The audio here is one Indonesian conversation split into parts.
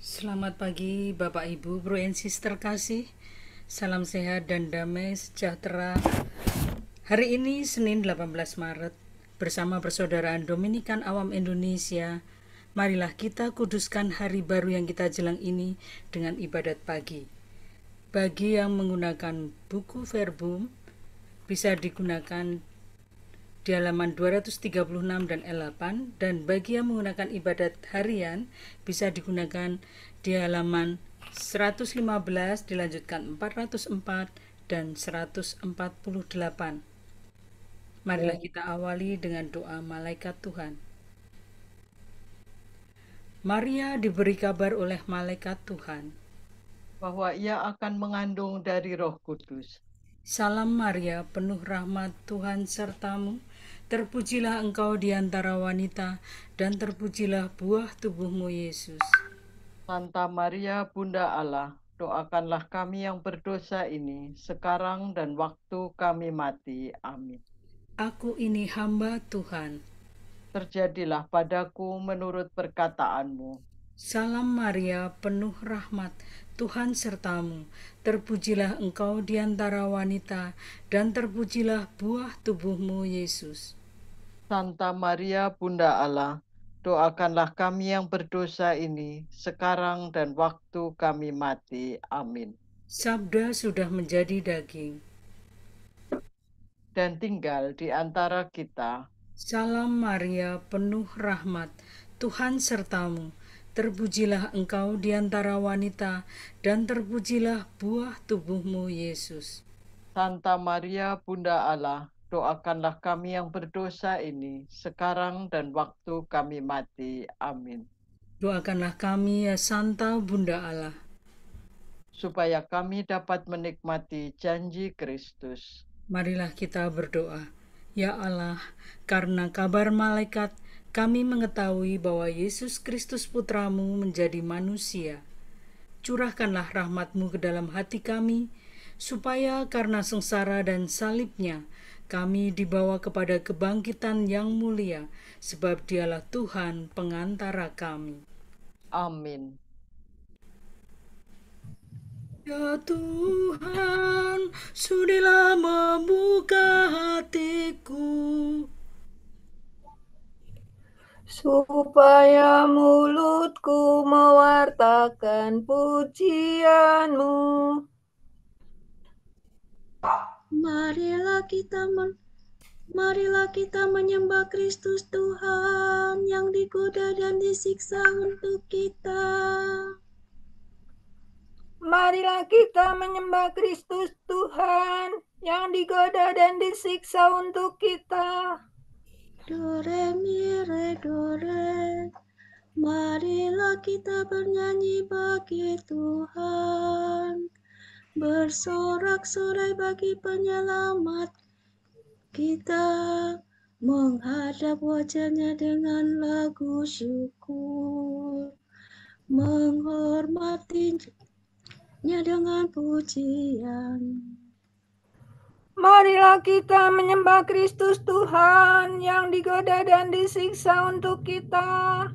Selamat pagi Bapak Ibu, Bro and Sister kasih. Salam sehat dan damai sejahtera. Hari ini Senin 18 Maret bersama persaudaraan Dominikan Awam Indonesia. Marilah kita kuduskan hari baru yang kita jelang ini dengan ibadat pagi. Bagi yang menggunakan buku verbum bisa digunakan di halaman 236 dan 8, dan bagi yang menggunakan ibadat harian bisa digunakan di halaman 115 dilanjutkan 404 dan 148. Marilah kita awali dengan doa malaikat Tuhan. Maria diberi kabar oleh malaikat Tuhan bahwa ia akan mengandung dari Roh Kudus. Salam Maria, penuh rahmat, Tuhan sertamu. Terpujilah engkau di antara wanita, dan terpujilah buah tubuhmu, Yesus. Santa Maria, Bunda Allah, doakanlah kami yang berdosa ini, sekarang dan waktu kami mati. Amin. Aku ini hamba Tuhan. Terjadilah padaku menurut perkataanmu. Salam Maria, penuh rahmat, Tuhan sertamu. Terpujilah engkau di antara wanita, dan terpujilah buah tubuhmu, Yesus. Santa Maria, Bunda Allah, doakanlah kami yang berdosa ini, sekarang dan waktu kami mati. Amin. Sabda sudah menjadi daging. Dan tinggal di antara kita. Salam Maria, penuh rahmat, Tuhan sertamu. Terpujilah engkau di antara wanita, dan terpujilah buah tubuhmu, Yesus. Santa Maria, Bunda Allah, doakanlah kami yang berdosa ini, sekarang dan waktu kami mati. Amin. Doakanlah kami, ya Santa Bunda Allah, Supaya kami dapat menikmati janji Kristus. marilah kita berdoa. Ya Allah, karena kabar malaikat, kami mengetahui bahwa Yesus Kristus Putramu menjadi manusia. Curahkanlah rahmat-Mu ke dalam hati kami, supaya karena sengsara dan salibnya, kami dibawa kepada kebangkitan yang mulia, sebab Dialah Tuhan pengantara kami. Amin. Ya Tuhan, sudilah membuka hatiku, supaya mulutku mewartakan pujian-Mu. Marilah kita menyembah Kristus Tuhan yang digoda dan disiksa untuk kita. Marilah kita menyembah Kristus Tuhan yang digoda dan disiksa untuk kita. Do re mi re do re. Marilah kita bernyanyi bagi Tuhan, bersorak-sorai bagi penyelamat kita, menghadap wajahnya dengan lagu syukur, menghormatinya dengan pujian. Marilah kita menyembah Kristus Tuhan yang digoda dan disiksa untuk kita.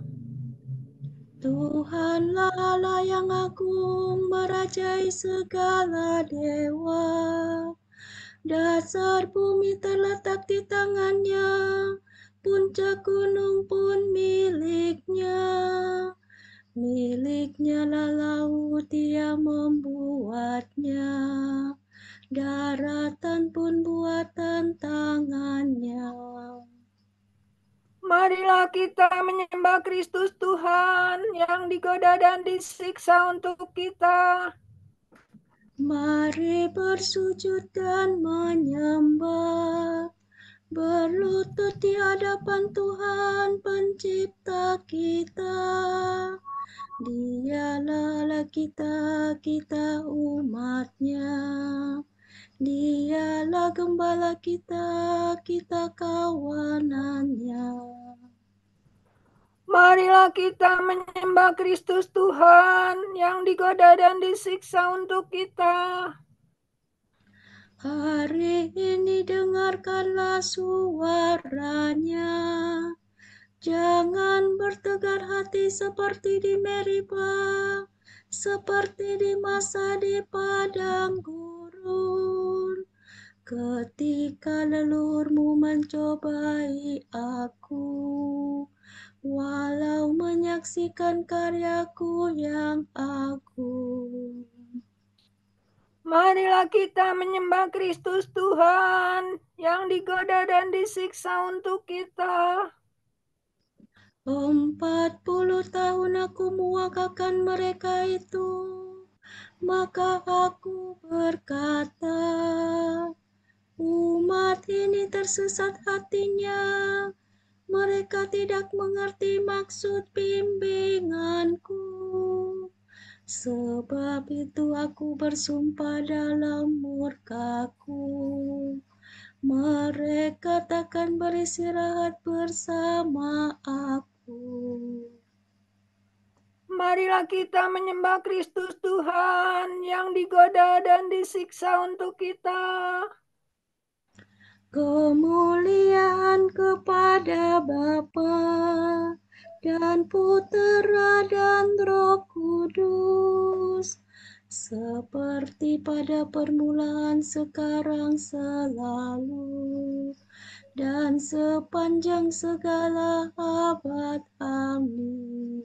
Tuhanlah Allah yang agung, merajai segala dewa. Dasar bumi terletak di tangannya, puncak gunung pun miliknya. Miliknya lah laut, dia membuatnya. Daratan pun buatan tangannya. Marilah kita menyembah Kristus Tuhan yang digoda dan disiksa untuk kita. Mari bersujud dan menyembah, berlutut di hadapan Tuhan pencipta kita. Dialah Allah kita, kita umatnya. Dialah gembala kita, kita kawanannya. Marilah kita menyembah Kristus Tuhan yang digoda dan disiksa untuk kita. Hari ini dengarkanlah suaranya. Jangan bertegar hati seperti di Meriba, seperti di masa di padang gurun. Ketika leluhurmu mencobai aku, walau menyaksikan karyaku yang agung. Marilah kita menyembah Kristus Tuhan yang digoda dan disiksa untuk kita. 40 tahun aku muakakan mereka itu, maka aku berkata, umat ini tersesat hatinya, mereka tidak mengerti maksud bimbinganku. Sebab itu aku bersumpah dalam murkaku, mereka takkan beristirahat bersama aku. Marilah kita menyembah Kristus Tuhan yang digoda dan disiksa untuk kita. Kemuliaan kepada Bapa dan Putera dan Roh Kudus, seperti pada permulaan, sekarang, selalu, dan sepanjang segala abad. Amin.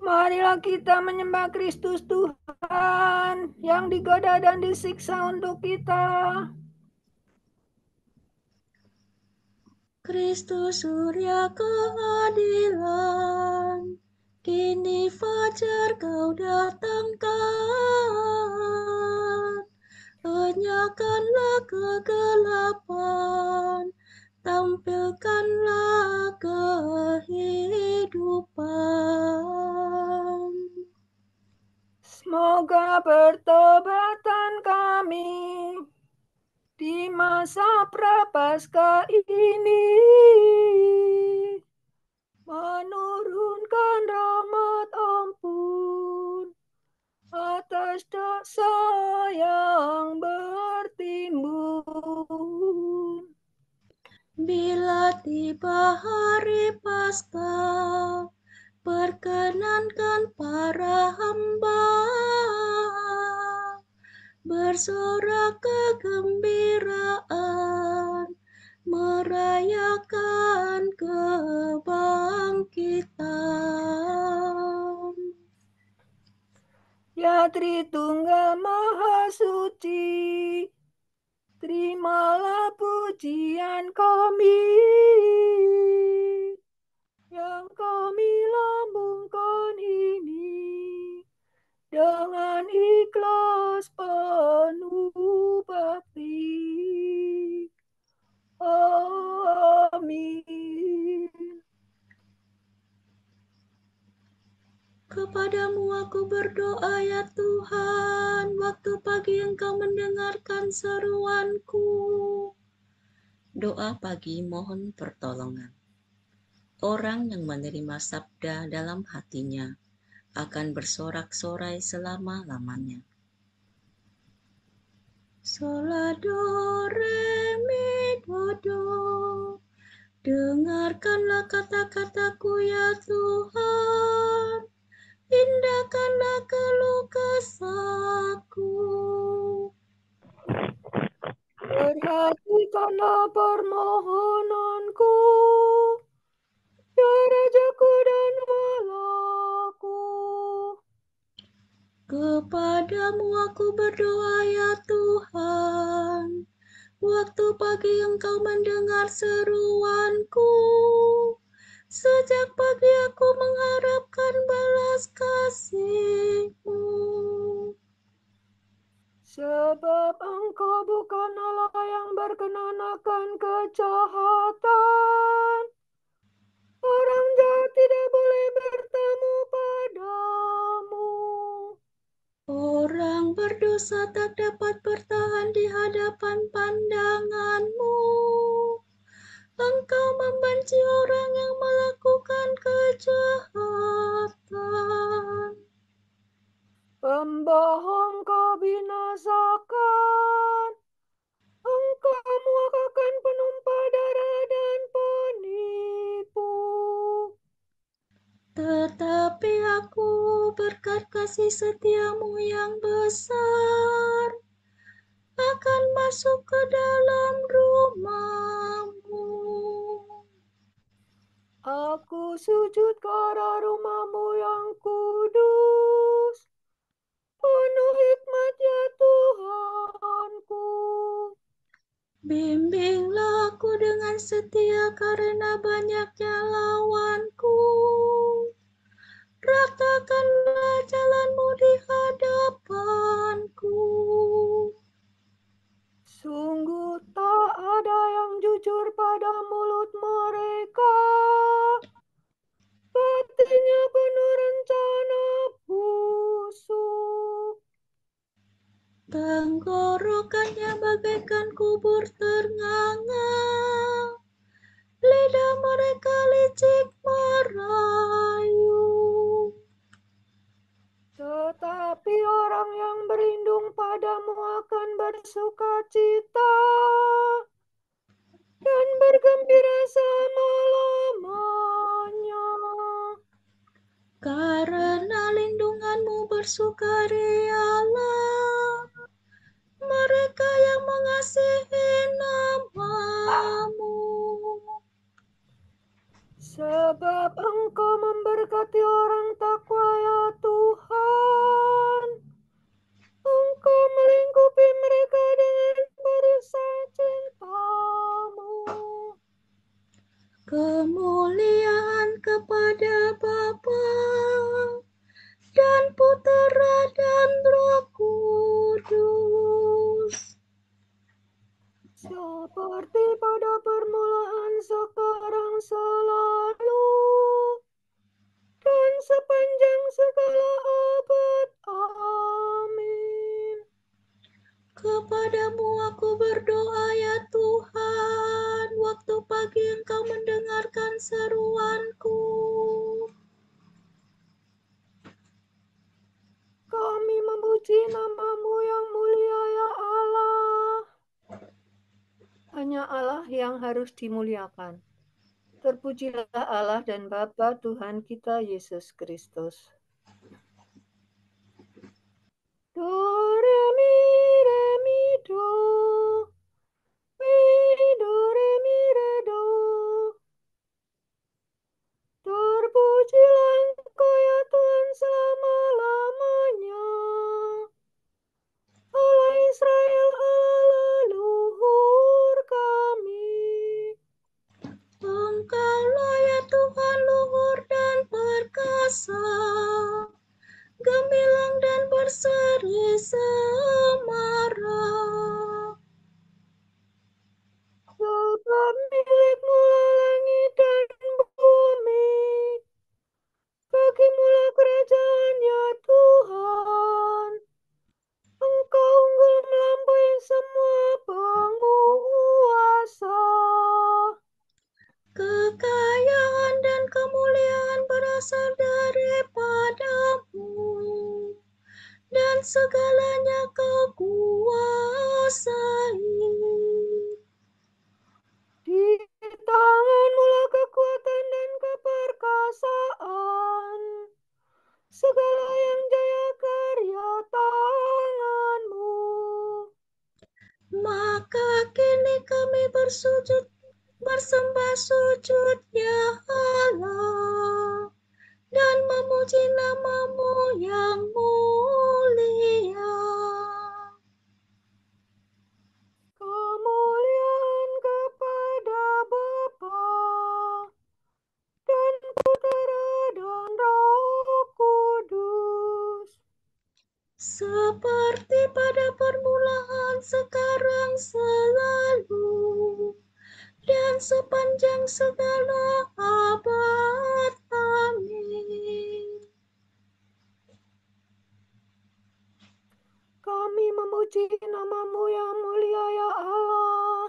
Marilah kita menyembah Kristus Tuhan yang digoda dan disiksa untuk kita. Kristus surya keadilan, kini fajar kau datangkan. Enyahkanlah kegelapan, tampilkanlah kehidupan. Semoga pertobatan kami di masa prapaskah ini menurunkan rahmat ampun atas dosa yang bertimbun. Bila tiba hari Paskah, perkenankan para hamba bersorak kegembiraan, merayakan kebangkitan. Ya Tritunggal Maha Suci, terimalah pujian kami yang kami lambungkan ini dengan ikhlas penuh bakti. Amin. Kepadamu aku berdoa ya Tuhan, waktu pagi Engkau mendengarkan seruanku. Doa pagi mohon pertolongan. Orang yang menerima sabda dalam hatinya akan bersorak-sorai selama-lamanya. Sola do re mi do do. Dengarkanlah kata-kataku ya Tuhan, indahkanlah keluh kesahku. Perhatikanlah permohonanku, ya Rajaku dan Allahku. Kepadamu aku berdoa ya Tuhan, waktu pagi Engkau mendengar seruanku. Sejak pagi aku mengharapkan balas kasih-Mu. Sebab Engkau bukan Allah yang berkenan akan kejahatan. Orang jahat tidak boleh bertemu padamu. Orang berdosa tak dapat bertahan di hadapan pandangan-Mu. Engkau membenci orang yang melakukan kejahatan. Pembohong kau binasakan. Engkau muakakan penumpah darah dan penipu. Tetapi aku berkat kasih setiamu yang besar akan masuk ke dalam rumahmu. Aku sujud ke arah rumahmu yang kudus. Penuh hikmat ya Tuhanku. Bimbinglah aku dengan setia karena banyaknya lawanku. Ratakanlah jalanmu di hadapanku. Sungguh tak ada yang jujur pada mulut mereka. Hatinya penuh rencana busuk. Tenggorokannya bagaikan kubur ternganga. Lidah mereka licik merayu. Tetapi orang yang berlindung padamu akan bersuka cita dan bergembira selama-lamanya. Karena lindunganmu bersukarialah mereka yang mengasihi namamu. Sebab Engkau memberkati orang takwa ya Tuhan. Engkau melingkupi mereka dengan perisai cintamu. Kemuliaan kepada Bapa dan Putera dan Roh Kudus. Seperti pada permulaan, sekarang, selalu, dan sepanjang segala abad. Amin. Kepadamu aku berdoa ya Tuhan, waktu pagi Engkau mendengarkan seruanku. Kami memuji nama-Mu yang mulia ya Allah. Hanya Allah yang harus dimuliakan. Terpujilah Allah dan Bapa Tuhan kita Yesus Kristus. Do, re, mi, do. Mi, do, re, mi, re, do. Terpujilah Engkau ya Tuhan selama-lamanya. Allah Israel, Allah leluhur kami. Engkaulah ya Tuhan luhur dan perkasa, gemilang dan berseri semarak. Sebab milik-Mu langit dan bumi, bagi-Mu kerajaan ya Tuhan. Engkau unggul melampaui semua penguasa. Kekayaan dan kemuliaan berasal daripada-Mu, dan segalanya Kau kuasai. Di tangan-Mu lah kekuatan dan keperkasaan. Segala yang jaya karya tangan-Mu. Maka kini kami bersembah sujud ya Allah, dan memuji nama-Mu yang mulia. Kemuliaan kepada Bapa dan Putera dan Roh Kudus. Seperti pada permulaan, sekarang, selalu, dan sepanjang segala abad. Amin. Kami memuji nama-Mu yang mulia ya Allah.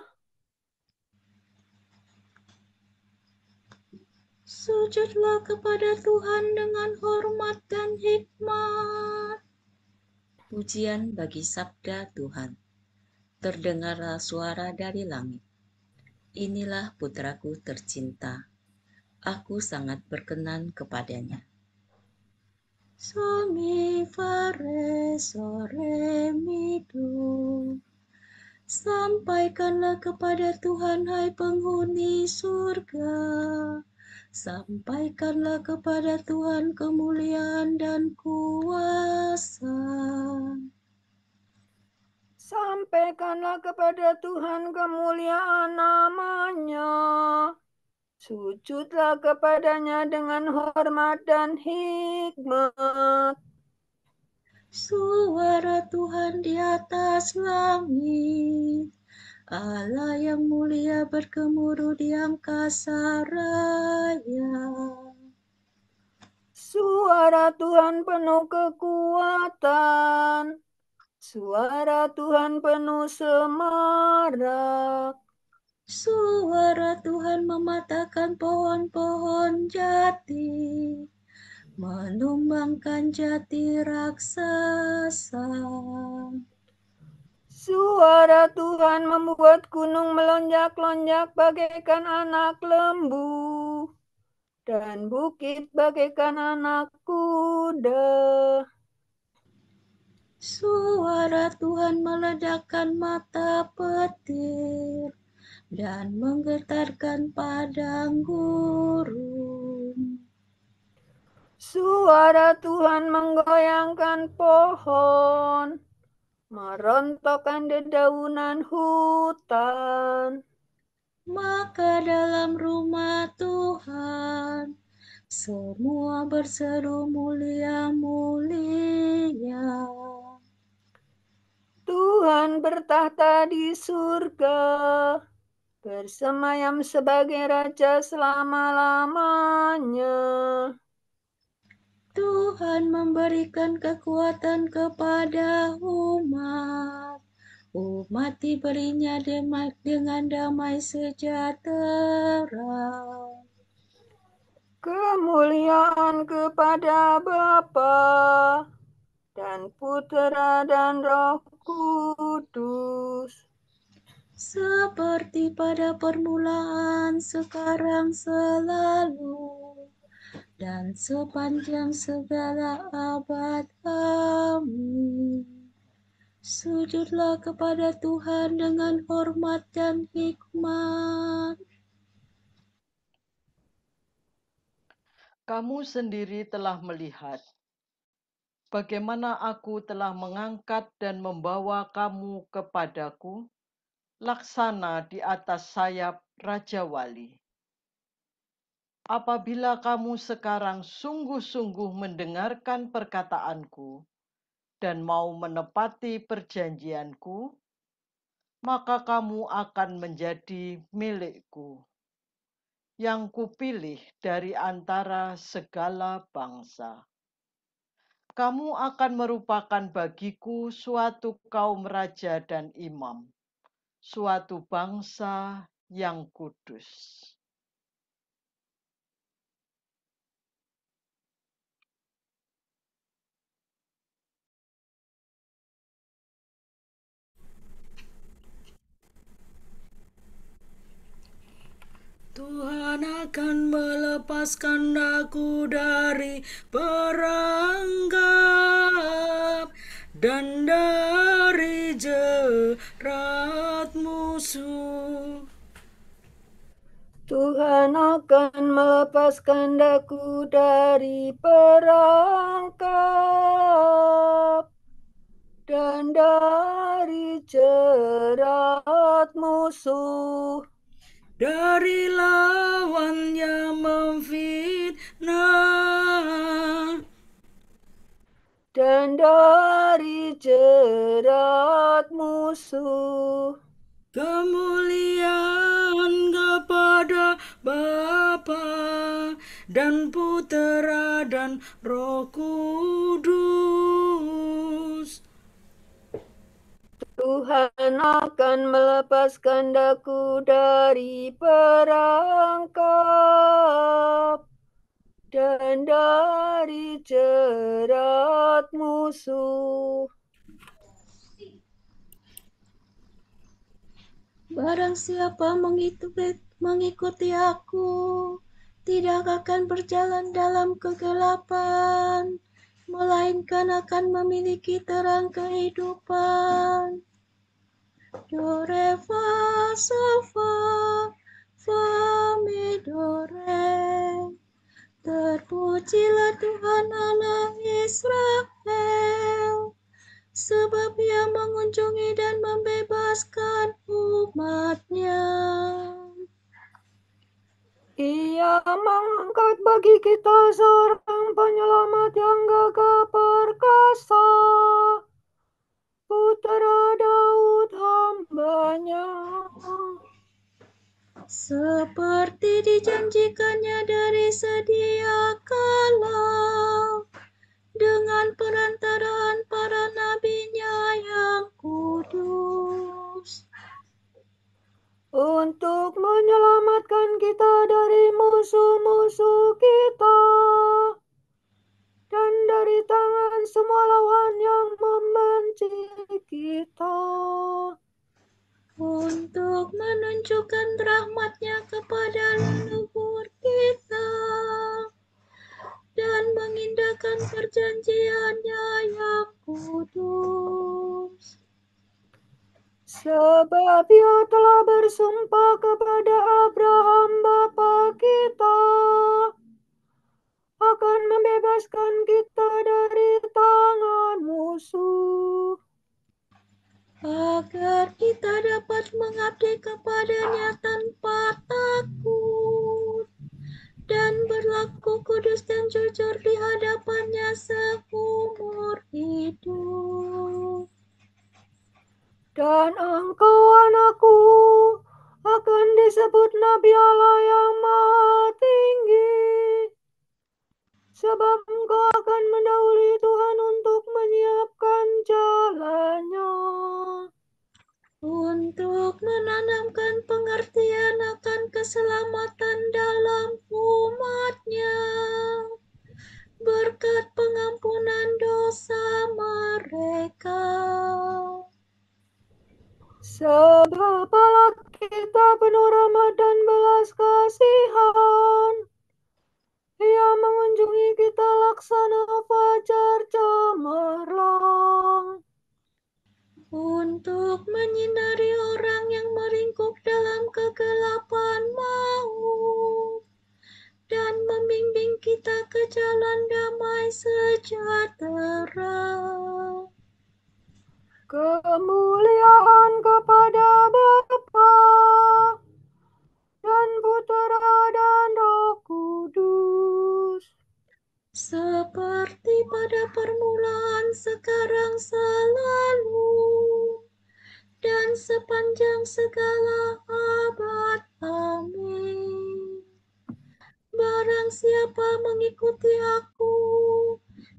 Sujudlah kepada Tuhan dengan hormat dan hikmat. Pujian bagi sabda Tuhan. Terdengarlah suara dari langit. Inilah putraku tercinta. aku sangat berkenan kepadanya. So mi fa re so re mi do. Sampaikanlah kepada Tuhan, hai penghuni surga. Sampaikanlah kepada Tuhan kemuliaan dan kuasa. Sampaikanlah kepada Tuhan kemuliaan namanya. Sujudlah kepadanya dengan hormat dan hikmat. Suara Tuhan di atas langit, Allah yang mulia bergemuruh di angkasa raya. Suara Tuhan penuh kekuatan. Suara Tuhan penuh semarak. Suara Tuhan mematahkan pohon-pohon jati, menumbangkan jati raksasa. Suara Tuhan membuat gunung melonjak-lonjak bagaikan anak lembu, dan bukit bagaikan anak kuda. Suara Tuhan meledakkan mata petir dan menggetarkan padang gurun. Suara Tuhan menggoyangkan pohon, merontokkan dedaunan hutan. Maka dalam rumah Tuhan semua berseru mulia-mulia. Tuhan bertahta di surga, bersemayam sebagai Raja selama-lamanya. Tuhan memberikan kekuatan kepada umat. Umat diberinya dengan damai sejahtera. Kemuliaan kepada Bapa dan Putera dan Roh Kudus. Seperti pada permulaan, sekarang, selalu, dan sepanjang segala abad. Amin. Sujudlah kepada Tuhan dengan hormat dan hikmat. Kamu sendiri telah melihat bagaimana aku telah mengangkat dan membawa kamu kepadaku, laksana di atas sayap Raja Wali. Apabila kamu sekarang sungguh-sungguh mendengarkan perkataanku dan mau menepati perjanjianku, maka kamu akan menjadi milikku, yang kupilih dari antara segala bangsa. Kamu akan merupakan bagiku suatu kaum raja dan imam, suatu bangsa yang kudus. Tuhan akan melepaskan daku dari perangkap dan dari jerat musuh. Tuhan akan melepaskan daku dari perangkap dan dari jerat musuh. Dari lawan yang memfitnah Dan dari jerat musuh. kemuliaan kepada Bapa dan Putera dan Roh Kudus. Tuhan akan melepaskan daku dari perangkap dan dari jerat musuh. Barang siapa mengikuti aku, tidak akan berjalan dalam kegelapan, melainkan akan memiliki terang kehidupan. Do, re, fa, sol, fa, mi, do, re. Terpujilah Tuhan Allah Israel, sebab Ia mengunjungi dan membebaskan umat-Nya. Ia mengangkat bagi kita seorang penyelamat yang gagah perkasa, Putra Daud hamba-Nya. Seperti dijanjikannya dari sedia kala, dengan perantaraan para nabi-Nya yang kudus, Untuk menyelamatkan kita dari musuh-musuh kita dan dari tangan semua lawan yang membenci kita, untuk menunjukkan rahmat-Nya kepada leluhur kita dan mengindahkan perjanjian-Nya yang kudus. sebab Ia telah bersumpah kepada Abraham bapa kita akan membebaskan kita dari tangan musuh, agar kita dapat mengabdi kepada-Nya tanpa takut dan berlaku kudus dan jujur di hadapan-Nya seumur hidup. dan engkau anakku akan disebut Nabi Allah yang Maha Tinggi, sebab engkau akan mendahului Tuhan untuk menyiapkan jalannya, Untuk menanamkan pengertian akan keselamatan dalam umat-Nya, berkat pengampunan dosa mereka. sebab Allah kita penuh rahmat dan belas kasihan. Ia mengunjungi kita laksana fajar cemerlang, Untuk menyinari orang yang meringkuk dalam kegelapan maut, dan membimbing kita ke jalan damai sejahtera. kemuliaan kepada Bapa dan Putra dan Roh Kudus, Seperti pada permulaan, sekarang, selalu, dan sepanjang segala abad. Amin. Barang siapa mengikuti Aku,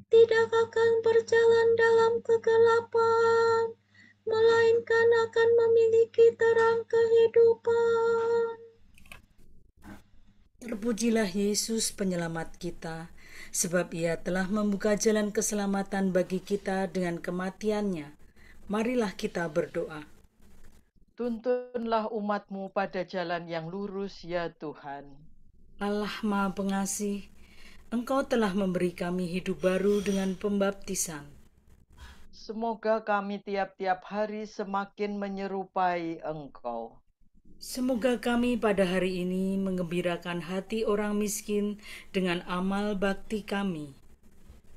tidak akan berjalan dalam kegelapan, melainkan akan memiliki terang kehidupan. Terpujilah Yesus penyelamat kita, sebab Ia telah membuka jalan keselamatan bagi kita dengan kematian-Nya. Marilah kita berdoa. Tuntunlah umat-Mu pada jalan yang lurus, ya Tuhan. Allah Maha Pengasih, Engkau telah memberi kami hidup baru dengan pembaptisan. Semoga kami tiap-tiap hari semakin menyerupai Engkau. Semoga kami pada hari ini menggembirakan hati orang miskin dengan amal bakti kami,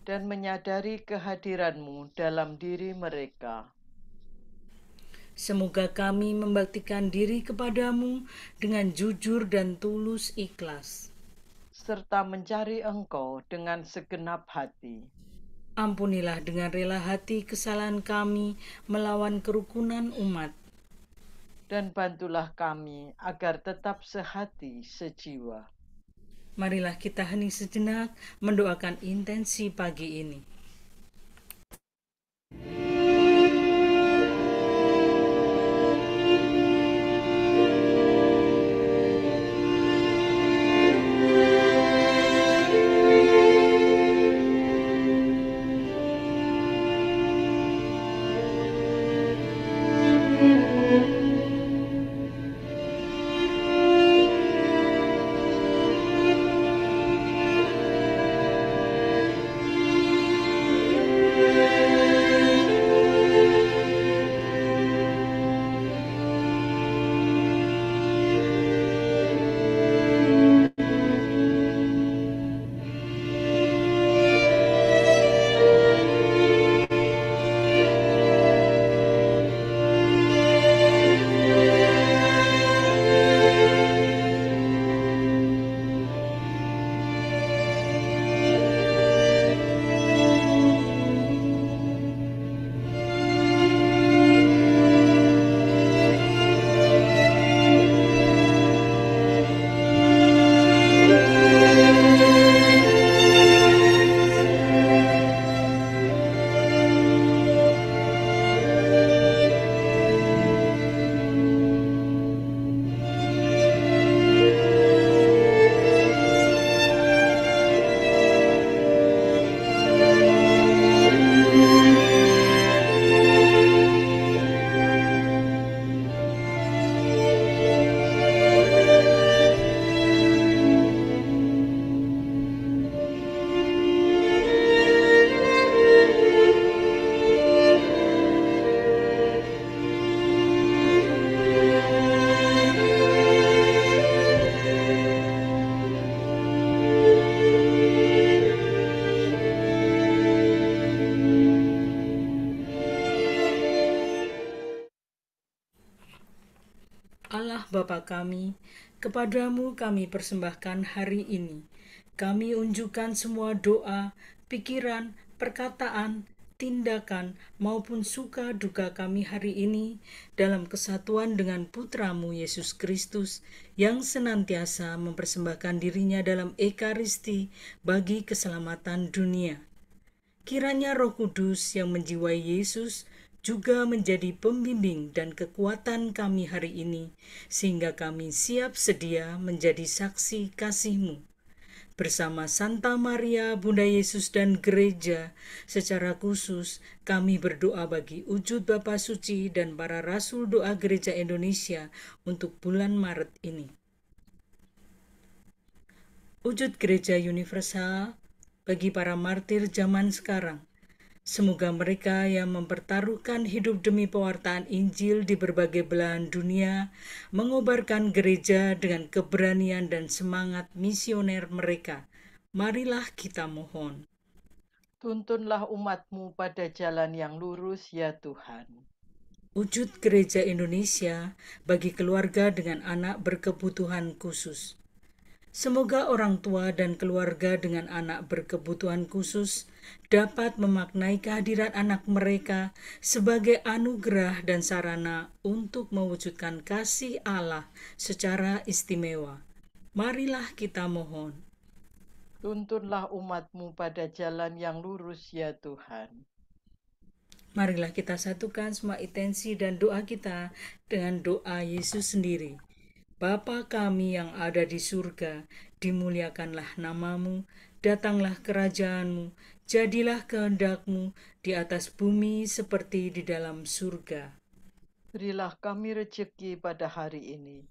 dan menyadari kehadiran-Mu dalam diri mereka. semoga kami membaktikan diri kepadamu dengan jujur dan tulus ikhlas. Serta mencari Engkau dengan segenap hati. Ampunilah dengan rela hati kesalahan kami melawan kerukunan umat. Dan bantulah kami agar tetap sehati sejiwa. Marilah kita hening sejenak mendoakan intensi pagi ini. Bapa kami, kepadamu kami persembahkan hari ini. Kami unjukkan semua doa, pikiran, perkataan, tindakan, maupun suka duka kami hari ini dalam kesatuan dengan Putramu Yesus Kristus yang senantiasa mempersembahkan dirinya dalam Ekaristi bagi keselamatan dunia. Kiranya Roh Kudus yang menjiwai Yesus juga menjadi pembimbing dan kekuatan kami hari ini, sehingga kami siap sedia menjadi saksi kasih-Mu. Bersama Santa Maria, Bunda Yesus dan Gereja, secara khusus kami berdoa bagi wujud Bapa Suci dan para Rasul Doa Gereja Indonesia untuk bulan Maret ini. Wujud Gereja Universal bagi para martir zaman sekarang. Semoga mereka yang mempertaruhkan hidup demi pewartaan Injil di berbagai belahan dunia mengobarkan gereja dengan keberanian dan semangat misioner mereka. Marilah kita mohon. Tuntunlah umat-Mu pada jalan yang lurus, ya Tuhan. Wujud Gereja Indonesia bagi keluarga dengan anak berkebutuhan khusus. Semoga orang tua dan keluarga dengan anak berkebutuhan khusus dapat memaknai kehadiran anak mereka sebagai anugerah dan sarana untuk mewujudkan kasih Allah secara istimewa. Marilah kita mohon. Tuntunlah umat-Mu pada jalan yang lurus, ya Tuhan. Marilah kita satukan semua intensi dan doa kita dengan doa Yesus sendiri. Bapa kami yang ada di surga, dimuliakanlah nama-Mu, datanglah kerajaan-Mu, jadilah kehendak-Mu di atas bumi seperti di dalam surga. Berilah kami rejeki pada hari ini,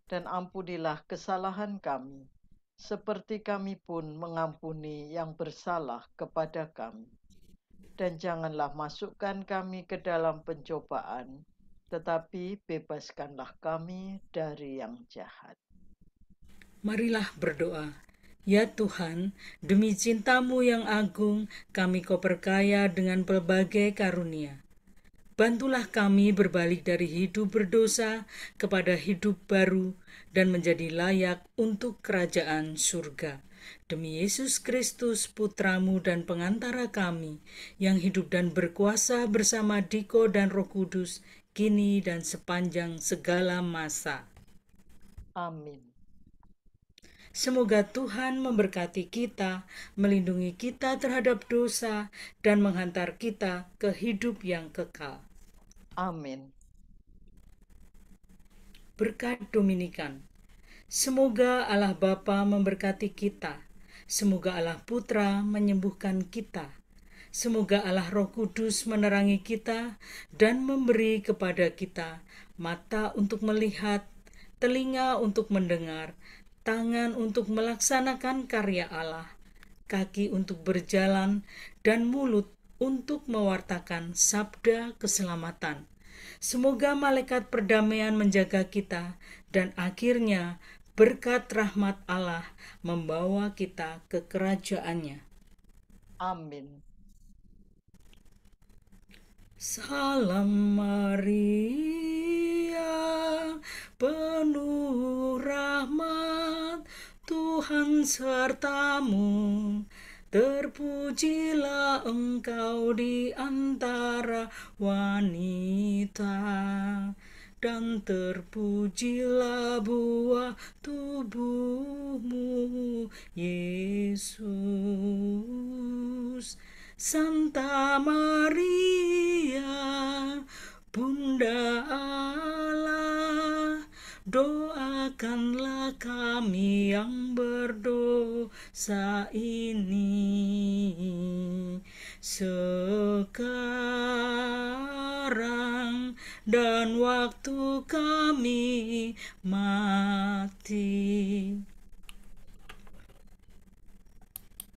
dan ampunilah kesalahan kami, seperti kami pun mengampuni yang bersalah kepada kami. Dan janganlah masukkan kami ke dalam pencobaan, tetapi bebaskanlah kami dari yang jahat. Marilah berdoa. Ya Tuhan, demi cinta-Mu yang agung, kami Kau perkaya dengan berbagai karunia. Bantulah kami berbalik dari hidup berdosa kepada hidup baru dan menjadi layak untuk kerajaan surga. Demi Yesus Kristus, Putra-Mu dan pengantara kami, yang hidup dan berkuasa bersama Diko dan Roh Kudus, kini dan sepanjang segala masa. Amin. Semoga Tuhan memberkati kita, melindungi kita terhadap dosa, dan menghantar kita ke hidup yang kekal. Amin. Berkat Dominikan. Semoga Allah Bapa memberkati kita. Semoga Allah Putra menyembuhkan kita. Semoga Allah Roh Kudus menerangi kita dan memberi kepada kita mata untuk melihat, telinga untuk mendengar, tangan untuk melaksanakan karya Allah, kaki untuk berjalan, dan mulut untuk mewartakan sabda keselamatan. Semoga malaikat perdamaian menjaga kita, dan akhirnya berkat rahmat Allah membawa kita ke kerajaan-Nya. Amin. Salam Maria, penuh rahmat, Tuhan sertamu. Terpujilah engkau di antara wanita, dan terpujilah buah tubuhmu, Yesus. Santa Maria, Bunda Allah, doakanlah kami yang berdosa ini sekarang dan waktu kami mati.